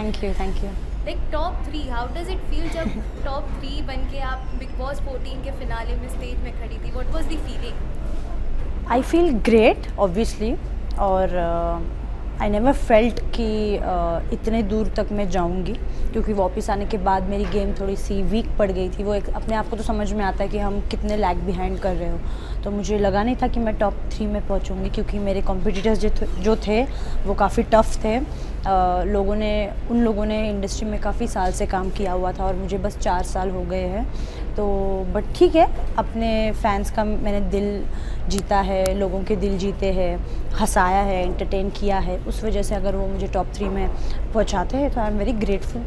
Thank you, thank you. Like top 3, how does it feel जब top 3 बन के आप बिग बॉस 14 के फिनाले में स्टेज में खड़ी थी? What was the feeling? I feel great obviously, और आई नेवर फेल्ट कि इतने दूर तक मैं जाऊंगी, क्योंकि वापस आने के बाद मेरी गेम थोड़ी सी वीक पड़ गई थी। वो एक अपने आप को तो समझ में आता है कि हम कितने लैग बिहाइंड कर रहे हो, तो मुझे लगा नहीं था कि मैं टॉप 3 में पहुंचूंगी, क्योंकि मेरे कॉम्पिटिटर्स जो थे वो काफ़ी टफ़ थे। उन लोगों ने इंडस्ट्री में काफ़ी साल से काम किया हुआ था और मुझे बस 4 साल हो गए हैं। तो बट ठीक है, अपने फैंस का मैंने दिल जीता है, लोगों के दिल जीते हैं, हंसाया है, एंटरटेन किया है। उस वजह से अगर वो मुझे टॉप 3 में पहुंचाते हैं तो I am very grateful.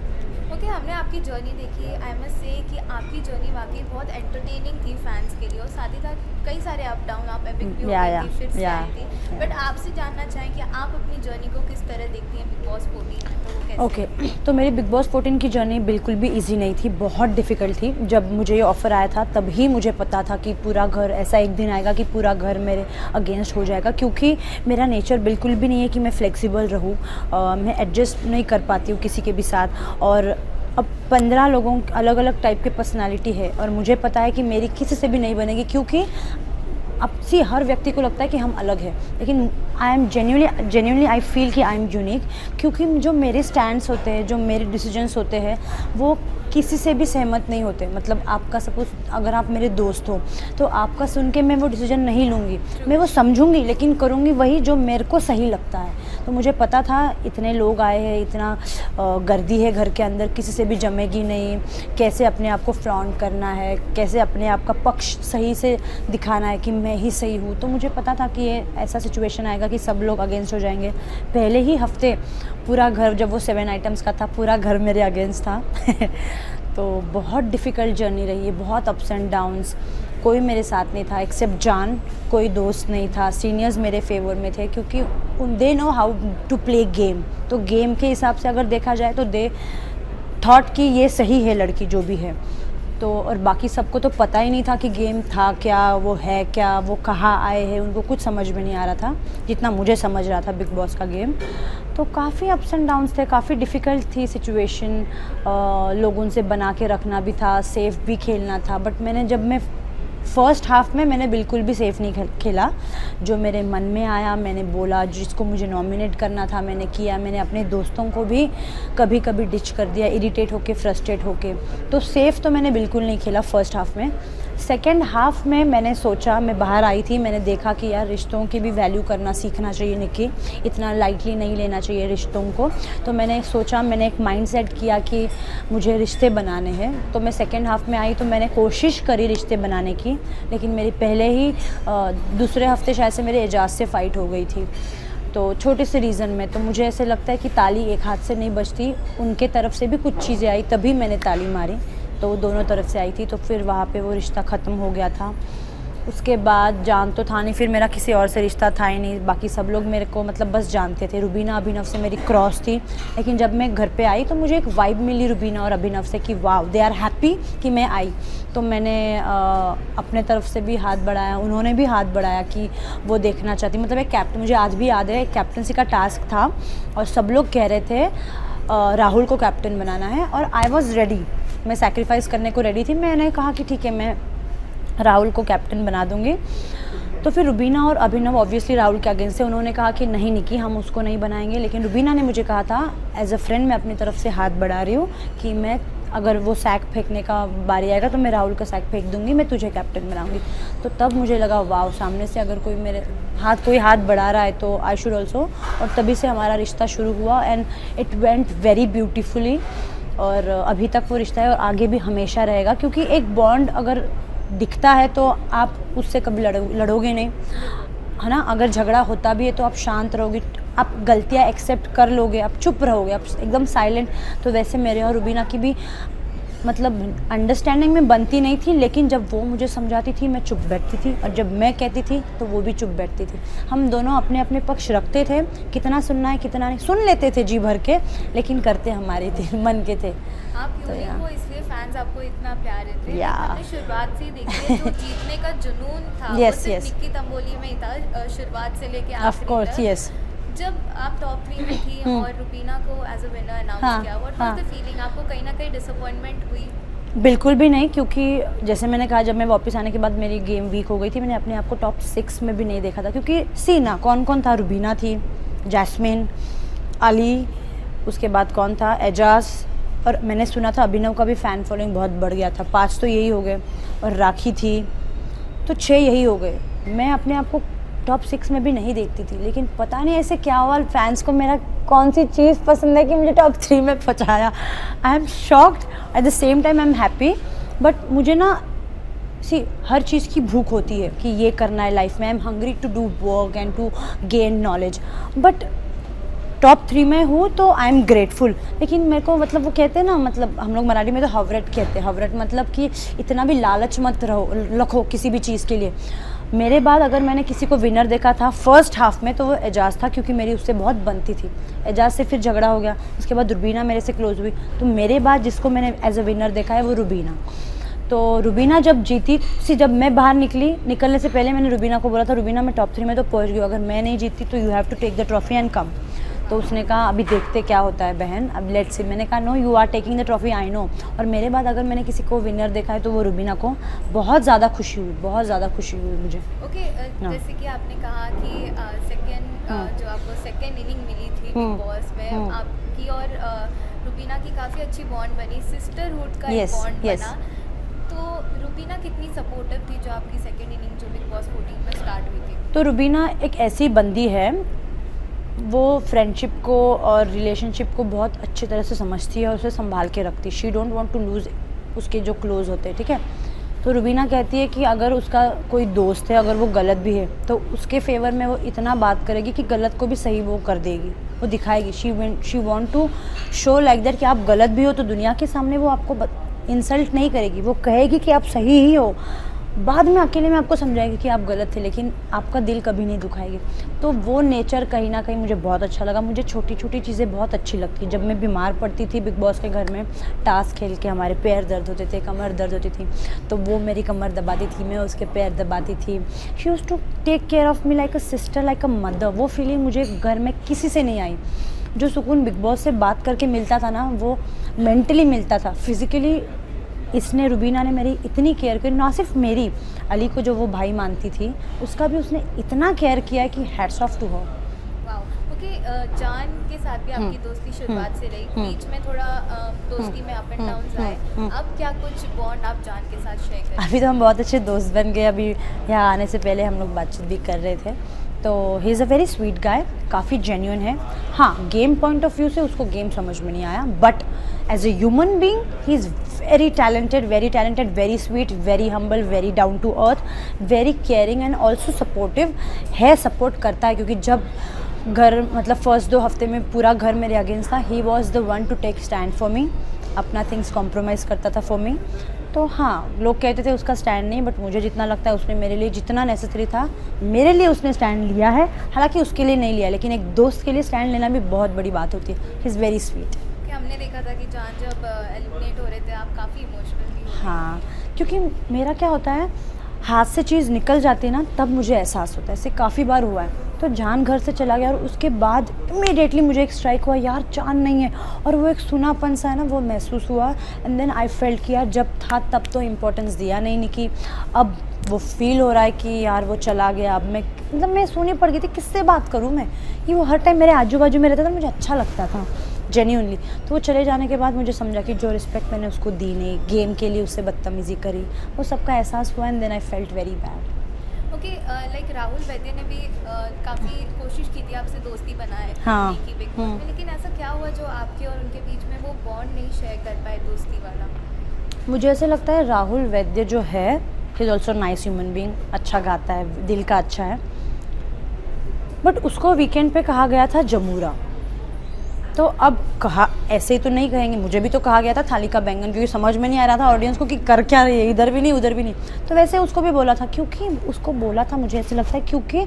Okay, हमने आपकी जर्नी देखी। आई मस्ट से कि आपकी जर्नी वाकई बहुत एंटरटेनिंग थी फैंस के लिए, और साथ ही साथ कई सारे अप डाउन, आप एपिक भी हो गई थी, फिर से आई थी। बट आपसे जानना चाहें कि आप अपनी जर्नी को किस तरह देखती हैं बिग बॉस 14 में, तो वो कैसे? ओके, तो मेरी बिग बॉस 14 की जर्नी बिल्कुल भी इजी नहीं थी, बहुत डिफ़िकल्ट थी। जब मुझे ये ऑफ़र आया था तभी मुझे पता था कि पूरा घर, ऐसा एक दिन आएगा कि पूरा घर मेरे अगेंस्ट हो जाएगा, क्योंकि मेरा नेचर बिल्कुल भी नहीं है कि मैं फ्लेक्सिबल रहूँ। मैं एडजस्ट नहीं कर पाती हूँ किसी के भी साथ, और अब 15 लोगों अलग अलग टाइप के पर्सनालिटी है, और मुझे पता है कि मेरी किसी से भी नहीं बनेगी, क्योंकि अब सी हर व्यक्ति को लगता है कि हम अलग हैं, लेकिन I am genuinely I feel कि आई एम यूनिक, क्योंकि जो मेरे स्टैंड्स होते हैं, जो मेरे डिसीजंस होते हैं, वो किसी से भी सहमत नहीं होते। मतलब आपका सपोज अगर आप मेरे दोस्त हो तो आपका सुन के मैं वो डिसीजन नहीं लूँगी, मैं वो समझूंगी, लेकिन करूँगी वही जो मेरे को सही लगता है। तो मुझे पता था इतने लोग आए हैं, इतना गर्दी है घर के अंदर, किसी से भी जमेगी नहीं, कैसे अपने आप को फ्लॉन्ट करना है, कैसे अपने आप का पक्ष सही से दिखाना है कि मैं ही सही हूँ। तो मुझे पता था कि ये ऐसा सिचुएशन आएगा कि सब लोग अगेंस्ट हो जाएंगे। पहले ही हफ्ते पूरा घर, जब वो 7 आइटम्स का था, पूरा घर मेरे अगेंस्ट था। तो बहुत डिफ़िकल्ट जर्नी रही है, बहुत अप्स एंड डाउन्स। कोई मेरे साथ नहीं था एक्सेप्ट जान, कोई दोस्त नहीं था। सीनियर्स मेरे फेवर में थे, क्योंकि they know how to play game. तो गेम के हिसाब से अगर देखा जाए तो दे थॉट कि ये सही है लड़की जो भी है। तो और बाकी सबको तो पता ही नहीं था कि गेम था क्या, वो है क्या, वो कहाँ आए हैं, उनको कुछ समझ में नहीं आ रहा था जितना मुझे समझ रहा था बिग बॉस का गेम। तो काफ़ी अप्स एंड डाउन्स थे, काफ़ी डिफ़िकल्ट थी सिचुएशन। लोगों से बना के रखना भी था, सेफ़ भी खेलना था। बट जब मैं फ़र्स्ट हाफ में मैंने बिल्कुल भी सेफ़ नहीं खेला। जो मेरे मन में आया मैंने बोला, जिसको मुझे नॉमिनेट करना था मैंने किया। मैंने अपने दोस्तों को भी कभी कभी डिच कर दिया, इरिटेट होके, फ्रस्ट्रेट होके। तो सेफ़ तो मैंने बिल्कुल नहीं खेला फ़र्स्ट हाफ में। सेकेंड हाफ में मैंने सोचा, मैं बाहर आई थी, मैंने देखा कि यार रिश्तों की भी वैल्यू करना सीखना चाहिए निक्की, इतना लाइटली नहीं लेना चाहिए रिश्तों को। तो मैंने सोचा, मैंने एक माइंड सेट किया कि मुझे रिश्ते बनाने हैं। तो मैं सेकेंड हाफ में आई तो मैंने कोशिश करी रिश्ते बनाने की, लेकिन मेरी पहले ही दूसरे हफ्ते शायद से मेरे एजाज से फ़ाइट हो गई थी, तो छोटे से रीज़न में। तो मुझे ऐसे लगता है कि ताली एक हाथ से नहीं बजती, उनके तरफ से भी कुछ चीज़ें आई तभी मैंने ताली मारी, तो दोनों तरफ से आई थी। तो फिर वहाँ पे वो रिश्ता ख़त्म हो गया था। उसके बाद जान तो था नहीं, फिर मेरा किसी और से रिश्ता था ही नहीं। बाकी सब लोग मेरे को मतलब बस जानते थे। रुबीना अभिनव से मेरी क्रॉस थी, लेकिन जब मैं घर पे आई तो मुझे एक वाइब मिली रुबीना और अभिनव से कि वाव, दे आर हैप्पी कि मैं आई। तो मैंने अपने तरफ से भी हाथ बढ़ाया, उन्होंने भी हाथ बढ़ाया कि वो देखना चाहती। मतलब एक कैप्टन, मुझे आज भी याद है, एक कैप्टनसी का टास्क था और सब लोग कह रहे थे राहुल को कैप्टन बनाना है, और आई वॉज़ रेडी, मैं सैक्रिफाइस करने को रेडी थी। मैंने कहा कि ठीक है, मैं राहुल को कैप्टन बना दूंगी। तो फिर रुबीना और अभिनव ऑब्वियसली राहुल के अगेंस्ट थे, उन्होंने कहा कि नहीं निकी, हम उसको नहीं बनाएंगे। लेकिन रुबीना ने मुझे कहा था एज अ फ्रेंड, मैं अपनी तरफ से हाथ बढ़ा रही हूँ कि मैं, अगर वो सैक फेंकने का बारी आएगा तो मैं राहुल का सैक फेंक दूंगी, मैं तुझे कैप्टन बनाऊंगी। तो तब मुझे लगा वाव, सामने से अगर कोई हाथ बढ़ा रहा है तो आई शुड ऑल्सो। और तभी से हमारा रिश्ता शुरू हुआ and it went very beautifully, और अभी तक वो रिश्ता है और आगे भी हमेशा रहेगा। क्योंकि एक बॉन्ड अगर दिखता है तो आप उससे कभी लड़ोगे नहीं, है ना। अगर झगड़ा होता भी है तो आप शांत रहोगे, आप गलतियाँ एक्सेप्ट कर लोगे, आप चुप रहोगे, आप एकदम साइलेंट। तो वैसे मेरे और रुबीना की भी मतलब अंडरस्टैंडिंग में बनती नहीं थी, लेकिन जब वो मुझे समझाती थी मैं चुप बैठती थी, और जब मैं कहती थी तो वो भी चुप बैठती थी। हम दोनों अपने अपने पक्ष रखते थे, कितना सुनना है कितना नहीं, सुन लेते थे जी भर के, लेकिन करते हमारे थे, मन के थे। आप तो यूनिक हो, इसलिए फैंस आपको इतना प्यार देते हैं। या हमने शुरुआत से ही देखी है जो जीतने का जुनून था, Yes, वो सिर्फ yes. निक्की तंबोली में ही था, शुरुआत से लेके ऑफ कोर्स, यस। जब आप टॉप 3 में थी और रुबीना को एज अ विनर अनाउंस किया, व्हाट वाज द फीलिंग? आपको कहीं ना कहीं डिसअपॉइंटमेंट हुई? बिल्कुल भी नहीं, क्योंकि जैसे मैंने कहा, जब मैं वापस आने के बाद मेरी गेम वीक हो गई थी, मैंने अपने आप को टॉप 6 में भी नहीं देखा था, क्योंकि सी ना कौन कौन था, रुबीना थी, जैस्मिन, अली, उसके बाद कौन था, एजाज, और मैंने सुना था अभिनव का भी फ़ैन फॉलोइंग बहुत बढ़ गया था। 5 तो यही हो गए, और राखी थी, तो 6 यही हो गए। मैं अपने आप को टॉप 6 में भी नहीं देखती थी, लेकिन पता नहीं ऐसे क्या हुआ, फैंस को मेरा कौन सी चीज़ पसंद है कि मुझे टॉप 3 में पहुंचाया। I am shocked, at the same time I am happy. But मुझे ना हर चीज़ की भूख होती है कि ये करना है लाइफ में। I am hungry to do work and to gain knowledge, but top 3 में हूँ तो आई एम ग्रेटफुल। लेकिन मेरे को मतलब वो कहते हैं ना, मतलब हम लोग मराठी में तो हवरट कहते हैं। हवरट मतलब कि इतना भी लालच मत रखो किसी भी चीज़ के लिए। मेरे बाद अगर मैंने किसी को विनर देखा था फर्स्ट हाफ में, तो वो एजाज था, क्योंकि मेरी उससे बहुत बनती थी। एजाज से फिर झगड़ा हो गया, उसके बाद रुबीना मेरे से क्लोज हुई, तो मेरे बाद जिसको मैंने एज अ विनर देखा है वो रुबीना। तो रुबीना जब जीती, जब मैं बाहर निकलने से पहले मैंने रुबीना को बोला था, रुबीना मैं टॉप 3 में तो पहुंच गई, अगर मैं नहीं जीती तो you have to take the trophy and come. तो उसने कहा अभी देखते क्या होता है बहन, अब लेट्स सी। मैंने कहा no, you are taking the trophy, I know. और मेरे बाद अगर मैंने किसी को विनर देखा है तो वो रुबीना को बहुत ज़्यादा खुशी हुई, बहुत ज़्यादा खुशी हुई मुझे। ओके, जैसे कि आपने कहा कि जो आपको सेकेंड इनिंग मिली थी बिग बॉस में, आपकी और रुबीना की काफ़ी अच्छी बॉन्ड बनी, सिस्टरहुड का एक बॉन्ड बना। तो रुबीना कितनी सपोर्टिव थी जो आपकी सेकेंड इनिंग जो बिग बॉस 14 में स्टार्ट हुई थी? तो रुबीना एक ऐसी बंदी है, वो फ्रेंडशिप को और रिलेशनशिप को बहुत अच्छी तरह से समझती है और उसे संभाल के रखती है। She don't want to lose उसके जो क्लोज होते हैं, ठीक है। तो रुबीना कहती है कि अगर उसका कोई दोस्त है, अगर वो गलत भी है, तो उसके फेवर में वो इतना बात करेगी कि गलत को भी सही वो कर देगी, वो दिखाएगी। She want to show like that कि आप गलत भी हो तो दुनिया के सामने वो आपको इंसल्ट नहीं करेगी, वो कहेगी कि आप सही ही हो। बाद में अकेले में आपको समझाएगी कि आप गलत थे, लेकिन आपका दिल कभी नहीं दुखाएगी। तो वो नेचर कहीं ना कहीं मुझे बहुत अच्छा लगा। मुझे छोटी छोटी चीज़ें बहुत अच्छी लगती। जब मैं बीमार पड़ती थी बिग बॉस के घर में, टास्क खेल के हमारे पैर दर्द होते थे, कमर दर्द होती थी, तो वो मेरी कमर दबाती थी, मैं उसके पैर दबाती थी। She used to take care of me like a sister, like a mother. वो फीलिंग मुझे घर में किसी से नहीं आई। जो सुकून बिग बॉस से बात करके मिलता था ना, वो मेंटली मिलता था, फिज़िकली इसने, रुबीना ने मेरी इतनी केयर की। ना सिर्फ मेरी, अली को जो वो भाई मानती थी, उसका भी उसने इतना केयर किया है कि hats off to her. Wow, okay. जान के साथ भी आपकी दोस्ती शुरुआत से रही, बीच में थोड़ा दोस्ती में अप एंड डाउन आए, अब क्या कुछ बॉन्ड आप जान के साथ शेयर करें? अभी तो हम बहुत अच्छे दोस्त बन गए। अभी यहाँ आने से पहले हम लोग बातचीत भी कर रहे थे। तो ही is a very sweet guy, काफ़ी जेन्युइन है। हाँ, गेम पॉइंट ऑफ व्यू से उसको गेम समझ में नहीं आया, but as a human being he is very talented, very sweet, very humble, very down to earth, very caring and also supportive है। सपोर्ट करता है, क्योंकि जब घर, मतलब फर्स्ट 2 हफ्ते में पूरा घर मेरे अगेंस्ट था, he was the one to take stand for me, अपना थिंग्स कॉम्प्रोमाइज़ करता था फॉर मी। तो हाँ, लोग कहते थे उसका स्टैंड नहीं, बट मुझे जितना लगता है उसने मेरे लिए जितना नेसेसरी था, मेरे लिए उसने स्टैंड लिया है। हालांकि उसके लिए नहीं लिया, लेकिन एक दोस्त के लिए स्टैंड लेना भी बहुत बड़ी बात होती है। ही इज़ वेरी स्वीट। हमने देखा था कि जान जब एलिमिनेट हो रहे थे, आप काफ़ी इमोशनल भी हो। हाँ, क्योंकि मेरा क्या होता है, हाथ से चीज़ निकल जाती है ना, तब मुझे एहसास होता है। ऐसे काफ़ी बार हुआ है। तो जान घर से चला गया और उसके बाद इमीडिएटली मुझे एक स्ट्राइक हुआ, यार जान नहीं है, और वो एक सुनापन सा है ना, वो महसूस हुआ। एंड देन आई फेल्ट कि यार जब था तब तो इम्पोर्टेंस दिया नहीं कि अब वो फील हो रहा है कि यार वो चला गया, अब मैं सोनी पड़ गई थी, किससे बात करूँ मैं। ये वो हर टाइम मेरे आजू बाजू में रहता था, मुझे अच्छा लगता था जेन्यूनली। तो वो चले जाने के बाद मुझे समझा कि जो रिस्पेक्ट मैंने उसको दी नहीं, गेम के लिए उससे बदतमीज़ी करी, वो सबका एहसास हुआ। And then I felt very bad. Okay, like Rahul Vaidya ने भी काफ़ी कोशिश की थी आपसे दोस्ती बनाए हाँ। की बिग बॉस में, लेकिन ऐसा क्या हुआ जो आपके और उनके बीच में वो बॉन्ड नहीं शेयर कर पाए, दोस्ती वाला? मुझे ऐसे लगता है राहुल वैद्य जो है, he is also nice human being, अच्छा गाता है, दिल का अच्छा है, बट उसको वीकेंड पे कहा गया था जमूरा। तो अब कहा, ऐसे ही तो नहीं कहेंगे, मुझे भी तो कहा गया था थाली का बैंगन, क्योंकि समझ में नहीं आ रहा था ऑडियंस को कि कर क्या रही है, इधर भी नहीं उधर भी नहीं। तो वैसे उसको भी बोला था, क्योंकि उसको बोला था, मुझे ऐसे लगता है क्योंकि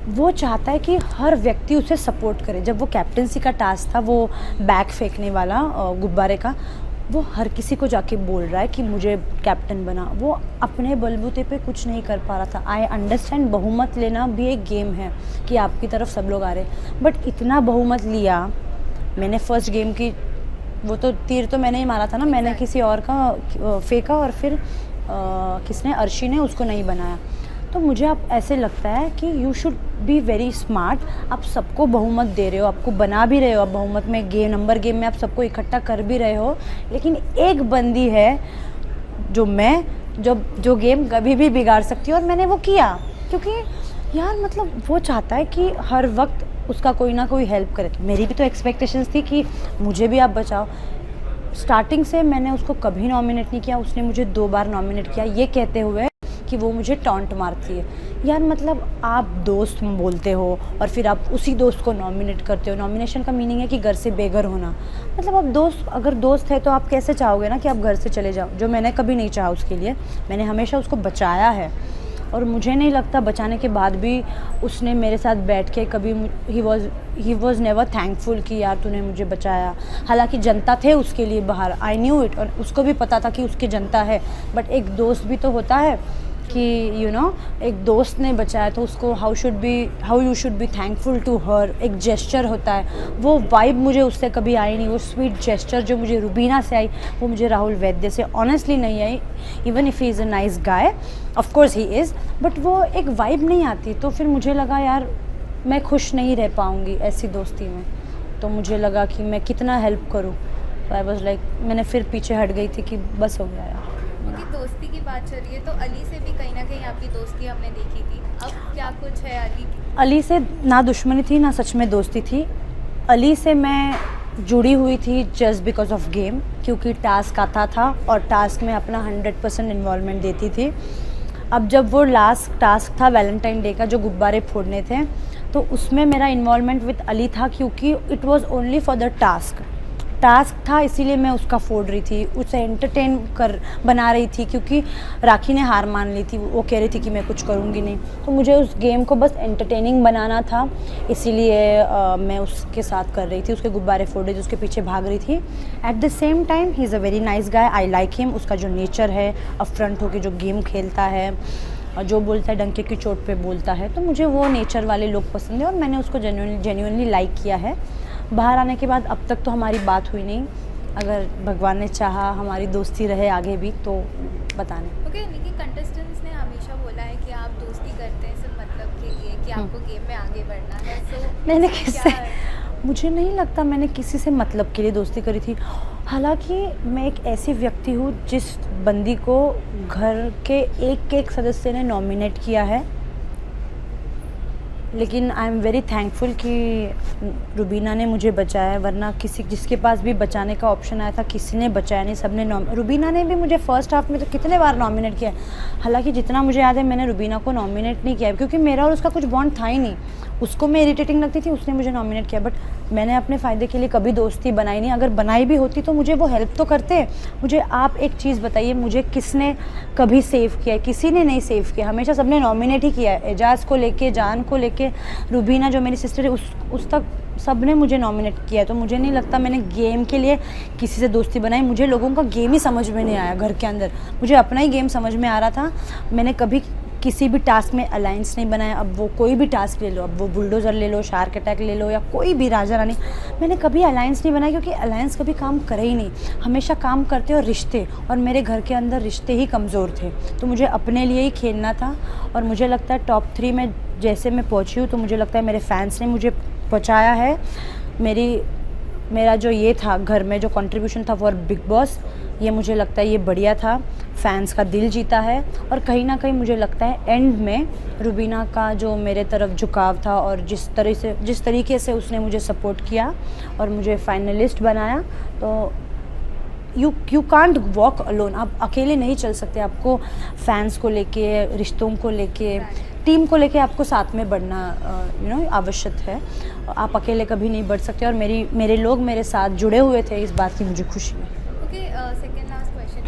वो चाहता है कि हर व्यक्ति उसे सपोर्ट करे। जब वो कैप्टेंसी का टास्क था, वो बैग फेंकने वाला गुब्बारे का, वो हर किसी को जाके बोल रहा है कि मुझे कैप्टन बना। वो अपने बलबूते पे कुछ नहीं कर पा रहा था। आई अंडरस्टैंड बहुमत लेना भी एक गेम है कि आपकी तरफ सब लोग आ रहे, बट इतना बहुमत लिया। मैंने फर्स्ट गेम की वो तो तीर तो मैंने ही मारा था ना, मैंने किसी और का फेंका और फिर किसने, अर्शी ने उसको नहीं बनाया। तो मुझे अब ऐसे लगता है कि you should be very smart. आप सबको बहुमत दे रहे हो, आपको बना भी रहे हो, आप बहुमत में गेम में आप सबको इकट्ठा कर भी रहे हो, लेकिन एक बंदी है जो गेम कभी भी बिगाड़ सकती है। और मैंने वो किया क्योंकि यार मतलब वो चाहता है कि हर वक्त उसका कोई ना कोई हेल्प करे। तो मेरी भी तो एक्सपेक्टेशंस थी कि मुझे भी आप बचाओ। स्टार्टिंग से मैंने उसको कभी नॉमिनेट नहीं किया, उसने मुझे 2 बार नॉमिनेट किया ये कहते हुए कि वो मुझे टॉन्ट मारती है। यार मतलब आप दोस्त बोलते हो और फिर आप उसी दोस्त को नॉमिनेट करते हो। नॉमिनेशन का मीनिंग है कि घर से बेघर होना। मतलब आप दोस्त, अगर दोस्त है तो आप कैसे चाहोगे ना कि आप घर से चले जाओ, जो मैंने कभी नहीं चाहा उसके लिए। मैंने हमेशा उसको बचाया है और मुझे नहीं लगता बचाने के बाद भी उसने मेरे साथ बैठ के कभी ही वॉज नेवर थैंकफुल कि यार तूने मुझे बचाया। हालांकि जनता थे उसके लिए बाहर, आई न्यू इट, और उसको भी पता था कि उसकी जनता है, बट एक दोस्त भी तो होता है कि एक दोस्त ने बचाया तो उसको how you should be thankful to her. एक जेस्चर होता है, वो वाइब मुझे उससे कभी आई नहीं। वो स्वीट जेस्चर जो मुझे रुबीना से आई वो मुझे राहुल वैद्य से ऑनेस्टली नहीं आई। Even if he is a nice guy, of course he is, but वो एक वाइब नहीं आती। तो फिर मुझे लगा यार मैं खुश नहीं रह पाऊँगी ऐसी दोस्ती में। तो मुझे लगा कि मैं कितना हेल्प करूँ। तो आई वॉज लाइक, मैंने फिर पीछे हट गई थी कि बस हो गया यार। क्योंकि दोस्ती की बात चल रही है तो अली से भी कहीं ना कहीं आपकी दोस्ती हमने देखी थी। अब क्या कुछ है अली की? अली से ना दुश्मनी थी ना सच में दोस्ती थी। अली से मैं जुड़ी हुई थी जस्ट बिकॉज ऑफ गेम, क्योंकि टास्क आता था और टास्क में अपना 100% इन्वॉल्वमेंट देती थी। अब जब वो लास्ट टास्क था वैलेंटाइन डे का जो गुब्बारे फोड़ने थे, तो उसमें मेरा इन्वॉल्वमेंट विद अली था क्योंकि it was only for the task था, इसीलिए मैं उसका फोड़ रही थी, उसे एंटरटेन बना रही थी। क्योंकि राखी ने हार मान ली थी, वो कह रही थी कि मैं कुछ करूँगी नहीं, तो मुझे उस गेम को बस एंटरटेनिंग बनाना था, इसीलिए मैं उसके साथ कर रही थी, उसके गुब्बारे फोड़ रही थी, उसके पीछे भाग रही थी। At the same time he is a very nice guy, I like him. उसका जो नेचर है, अपफ्रंट होकर जो गेम खेलता है और जो बोलता है डंके की चोट पे बोलता है, तो मुझे वो नेचर वाले लोग पसंद है और मैंने उसको जेन्युइनली लाइक किया है। बाहर आने के बाद अब तक तो हमारी बात हुई नहीं, अगर भगवान ने चाहा हमारी दोस्ती रहे आगे भी तो बताने। ओके, लेकिन कंटेस्टेंट्स ने हमेशा बोला है कि आप दोस्ती करते हैं सिर्फ मतलब के लिए कि आपको गेम में आगे बढ़ना है। सो मैंने किससे, मुझे नहीं लगता मैंने किसी से मतलब के लिए दोस्ती करी थी। हालांकि मैं एक ऐसी व्यक्ति हूँ जिस बंदी को घर के एक सदस्य ने नॉमिनेट किया है, लेकिन आई एम वेरी थैंकफुल कि रुबीना ने मुझे बचाया, वरना जिसके पास भी बचाने का ऑप्शन आया था किसी ने बचाया नहीं, सबने रुबीना ने भी मुझे फर्स्ट हाफ में तो कितने बार नॉमिनेट किया। हालांकि जितना मुझे याद है मैंने रुबीना को नॉमिनेट नहीं किया क्योंकि मेरा और उसका कुछ बॉन्ड था ही नहीं। उसको मैं इरिटेटिंग लगती थी, उसने मुझे नॉमिनेट किया, बट मैंने अपने फ़ायदे के लिए कभी दोस्ती बनाई नहीं। अगर बनाई भी होती तो मुझे वो हेल्प तो करते। मुझे आप एक चीज़ बताइए, मुझे किसने कभी सेव किया है? किसी ने नहीं सेव किया, हमेशा सबने नॉमिनेट ही किया है। एजाज़ को लेके, जान को लेके, रुबीना जो मेरी सिस्टर है उस तक सब ने मुझे नॉमिनेट किया है। तो मुझे नहीं लगता मैंने गेम के लिए किसी से दोस्ती बनाई। मुझे लोगों का गेम ही समझ में नहीं आया घर के अंदर, मुझे अपना ही गेम समझ में आ रहा था। मैंने कभी किसी भी टास्क में अलायंस नहीं बनाया। अब वो कोई भी टास्क ले लो, अब वो बुलडोज़र ले लो, शार्क अटैक ले लो या कोई भी राजा रानी, मैंने कभी अलायंस नहीं बनाया क्योंकि अलायंस कभी काम करे ही नहीं। हमेशा काम करते और रिश्ते, और मेरे घर के अंदर रिश्ते ही कमज़ोर थे। तो मुझे अपने लिए ही खेलना था और मुझे लगता है टॉप 3 में जैसे मैं पहुंची हूँ तो मुझे लगता है मेरे फैंस ने मुझे पहुंचाया है। मेरा जो ये था घर में जो कंट्रीब्यूशन था फॉर बिग बॉस, ये मुझे लगता है ये बढ़िया था, फैंस का दिल जीता है। और कहीं ना कहीं मुझे लगता है एंड में रुबीना का जो मेरे तरफ झुकाव था और जिस तरीके से उसने मुझे सपोर्ट किया और मुझे फाइनलिस्ट बनाया, तो यू कांट वॉक अलोन। आप अकेले नहीं चल सकते, आपको फैंस को लेके, रिश्तों को लेके, टीम को लेके आपको साथ में बढ़ना आवश्यक है। आप अकेले कभी नहीं बढ़ सकते और मेरे लोग मेरे साथ जुड़े हुए थे, इस बात की मुझे खुशी है। Okay, second last question,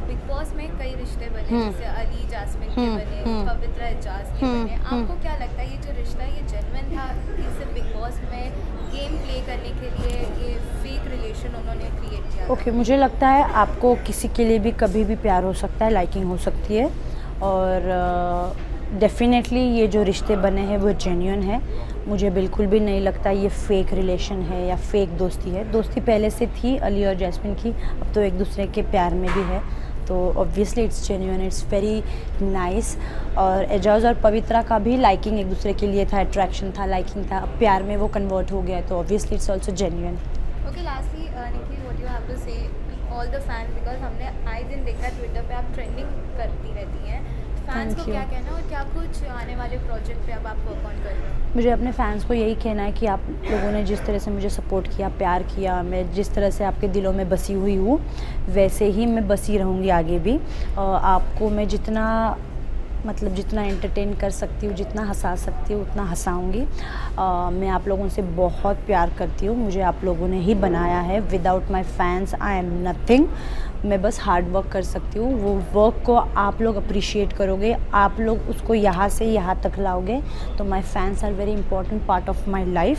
big boss boss में कई रिश्ते बने, जैसे अली जास्मिन के बने, पवित्रा एजाज के बने, आपको क्या लगता है ये जो रिश्ता है ये जेन्युइन था कि सिर्फ बिग बॉस में गेम प्ले करने के लिए ये फेक रिलेशन उन्होंने क्रिएट किया? ओके, मुझे लगता है आपको किसी के लिए भी कभी भी प्यार हो सकता है, लाइकिंग हो सकती है, और डेफिनेटली ये जो रिश्ते बने हैं वो जेन्युइन है। मुझे बिल्कुल भी नहीं लगता ये फेक रिलेशन है या फेक दोस्ती है। दोस्ती पहले से थी अली और जैस्मिन की, अब तो एक दूसरे के प्यार में भी है, तो obviously it's genuine, it's very nice. और एजाज और पवित्रा का भी लाइकिंग एक दूसरे के लिए था, अट्रैक्शन था, लाइकिंग था, अब प्यार में वो कन्वर्ट हो गया, तो obviously it's also genuine. Okay, lastly Nikhil, what you have to say all the fans, because हमने आए दिन देखा ट्विटर पे आप ट्रेंडिंग करती रहती हैं, फैंस को क्या कहना और क्या कुछ आने वाले प्रोजेक्ट पे अब आप वर्क ऑन कर रहे हो? मुझे अपने फैंस को यही कहना है कि आप लोगों ने जिस तरह से मुझे सपोर्ट किया, प्यार किया, मैं जिस तरह से आपके दिलों में बसी हुई हूँ वैसे ही मैं बसी रहूँगी आगे भी। आपको मैं जितना एंटरटेन कर सकती हूँ, जितना हंसा सकती हूँ उतना हंसाऊँगी। मैं आप लोगों से बहुत प्यार करती हूँ, मुझे आप लोगों ने ही बनाया है, without my fans I am nothing. मैं बस हार्ड वर्क कर सकती हूँ, वो वर्क को आप लोग अप्रिशिएट करोगे, आप लोग उसको यहाँ से यहाँ तक लाओगे, तो my fans are very important part of my life.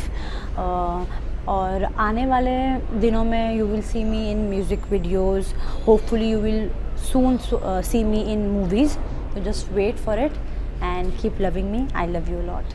और आने वाले दिनों में you will see me in music videos, hopefully you will soon see me in movies, so just wait for it and keep loving me. I love you a lot.